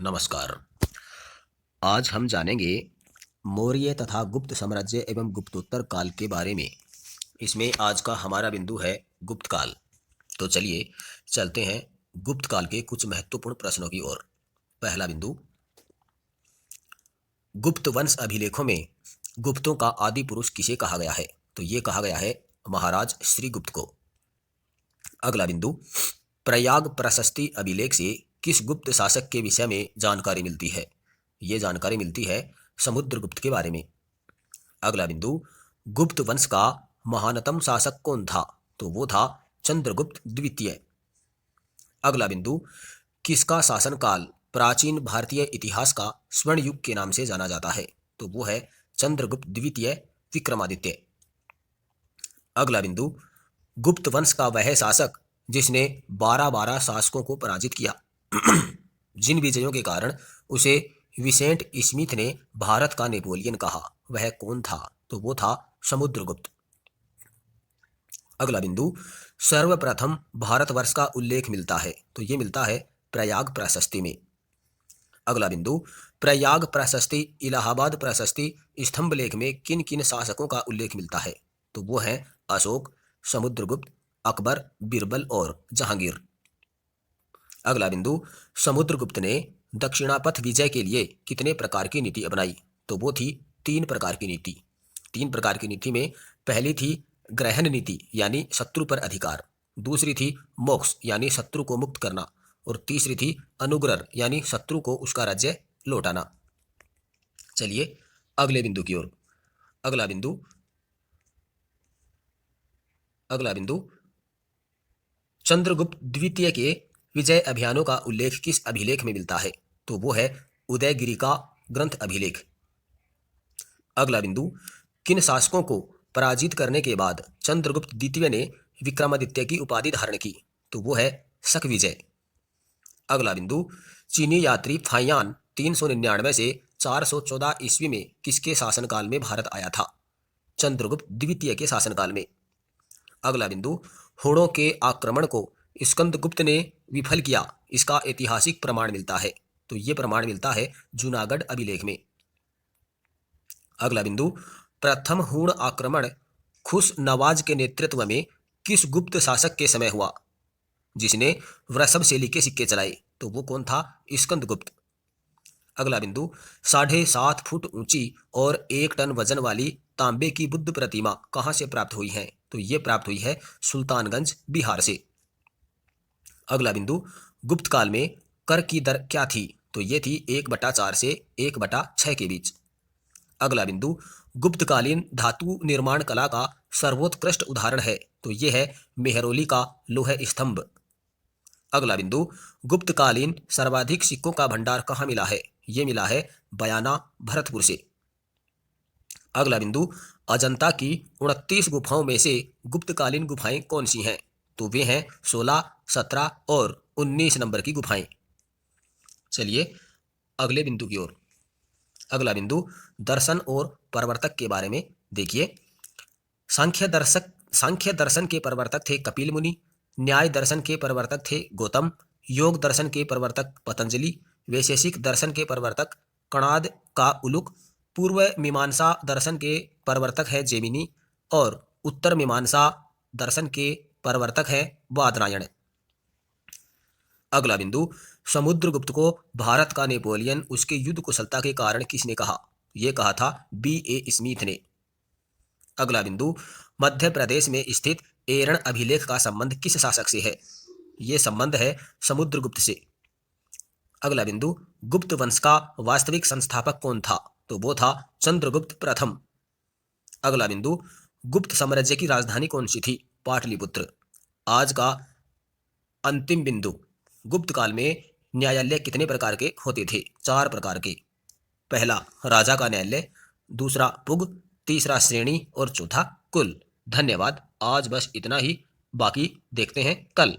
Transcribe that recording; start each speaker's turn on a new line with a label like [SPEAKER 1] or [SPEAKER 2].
[SPEAKER 1] नमस्कार। आज हम जानेंगे मौर्य तथा गुप्त साम्राज्य एवं गुप्तोत्तर काल के बारे में। इसमें आज का हमारा बिंदु है गुप्त काल। तो चलिए चलते हैं गुप्त काल के कुछ महत्वपूर्ण प्रश्नों की ओर। पहला बिंदु, गुप्त वंश अभिलेखों में गुप्तों का आदि पुरुष किसे कहा गया है? तो ये कहा गया है महाराज श्रीगुप्त को। अगला बिंदु, प्रयाग प्रशस्ति अभिलेख से किस गुप्त शासक के विषय में जानकारी मिलती है? ये जानकारी मिलती है समुद्रगुप्त के बारे में। अगला बिंदु, गुप्त वंश का महानतम शासक कौन था? तो वो था चंद्रगुप्त द्वितीय। अगला बिंदु, किसका शासनकाल प्राचीन भारतीय इतिहास का स्वर्ण युग के नाम से जाना जाता है? तो वो है चंद्रगुप्त द्वितीय विक्रमादित्य। अगला बिंदु, गुप्त वंश का वह शासक जिसने 12 शासकों को पराजित किया। जिन विजयों के कारण उसे विसेंट स्मिथ ने भारत का नेपोलियन कहा, वह कौन था? तो वो था समुद्रगुप्त। अगला बिंदु, सर्वप्रथम भारतवर्ष का उल्लेख मिलता है, तो ये मिलता है प्रयाग प्रशस्ति में। अगला बिंदु, प्रयाग प्रशस्ति इलाहाबाद प्रशस्ति स्तंभ लेख में किन किन शासकों का उल्लेख मिलता है? तो वो है अशोक, समुद्रगुप्त, अकबर, बीरबल और जहांगीर। अगला बिंदु, समुद्रगुप्त ने दक्षिणापथ विजय के लिए कितने प्रकार की नीति अपनाई? तो वो थी 3 प्रकार की नीति। 3 प्रकार की नीति में पहली थी ग्रहण नीति यानी शत्रु पर अधिकार, दूसरी थी मोक्ष यानी शत्रु को मुक्त करना, और तीसरी थी अनुग्रह यानी शत्रु को उसका राज्य लौटाना। चलिए अगले बिंदु की ओर। अगला बिंदु, चंद्रगुप्त द्वितीय के विजय अभियानों का उल्लेख किस अभिलेख में मिलता है? तो वो है उदयगिरि का ग्रंथ अभिलेख। अगला बिंदु, किन शासकों को पराजित करने के बाद चंद्रगुप्त द्वितीय ने विक्रमादित्य की उपाधि धारण की? तो वो है शक विजय। अगला बिंदु, चीनी यात्री फाइयान 399 से 414 ईस्वी में किसके शासनकाल में भारत आया था? चंद्रगुप्त द्वितीय के शासनकाल में। अगला बिंदु, हुणों के आक्रमण को स्कंदगुप्त ने विफल किया, इसका ऐतिहासिक प्रमाण मिलता है? तो ये प्रमाण मिलता है जूनागढ़ अभिलेख में। अगला बिंदु, प्रथम हुण आक्रमण खुश नवाज के नेतृत्व में किस गुप्त शासक के समय हुआ जिसने वृषभ शैली के सिक्के चलाए? तो वो कौन था? स्कंदगुप्त। अगला बिंदु, 7.5 फुट ऊंची और 1 टन वजन वाली तांबे की बुद्ध प्रतिमा कहां से प्राप्त हुई है? तो ये प्राप्त हुई है सुल्तानगंज बिहार से। अगला बिंदु, गुप्त काल में कर की दर क्या थी? तो ये थी 1/4 से 1/6 के बीच। अगला बिंदु, गुप्तकालीन धातु निर्माण कला का सर्वोत्कृष्ट उदाहरण है? तो ये है मेहरौली का लौह स्तंभ। अगला बिंदु, गुप्तकालीन सर्वाधिक सिक्कों का भंडार कहाँ मिला है? ये मिला है बयाना भरतपुर से। अगला बिंदु, अजंता की 29 गुफाओं में से गुप्तकालीन गुफाएं कौन सी हैं? तो वे हैं 16, 17 और 19 नंबर की गुफाएं। चलिए अगले बिंदु की ओर। अगला बिंदु, दर्शन और प्रवर्तक के बारे में देखिए। सांख्य दर्शन के प्रवर्तक थे कपिल मुनि, न्याय दर्शन के प्रवर्तक थे गौतम, योग दर्शन के प्रवर्तक पतंजलि, वैशेषिक दर्शन के प्रवर्तक कणाद का उलुक, पूर्व मीमांसा दर्शन के प्रवर्तक है जेमिनी, और उत्तर मीमांसा दर्शन के प्रवर्तक है बादरायण। अगला बिंदु, समुद्रगुप्त को भारत का नेपोलियन उसके युद्ध कुशलता के कारण किसने कहा? यह कहा था B.A. स्मिथ ने। अगला बिंदु, मध्य प्रदेश में स्थित एरण अभिलेख का संबंध किस शासक से है? यह संबंध है समुद्रगुप्त से। अगला बिंदु, गुप्त वंश का वास्तविक संस्थापक कौन था? तो वो था चंद्रगुप्त प्रथम। अगला बिंदु, गुप्त साम्राज्य की राजधानी कौन सी थी? पाटलिपुत्र। आज का अंतिम बिंदु, गुप्त काल में न्यायालय कितने प्रकार के होते थे? 4 प्रकार के। पहला राजा का न्यायालय, दूसरा पुग, तीसरा श्रेणी और चौथा कुल। धन्यवाद। आज बस इतना ही, बाकी देखते हैं कल।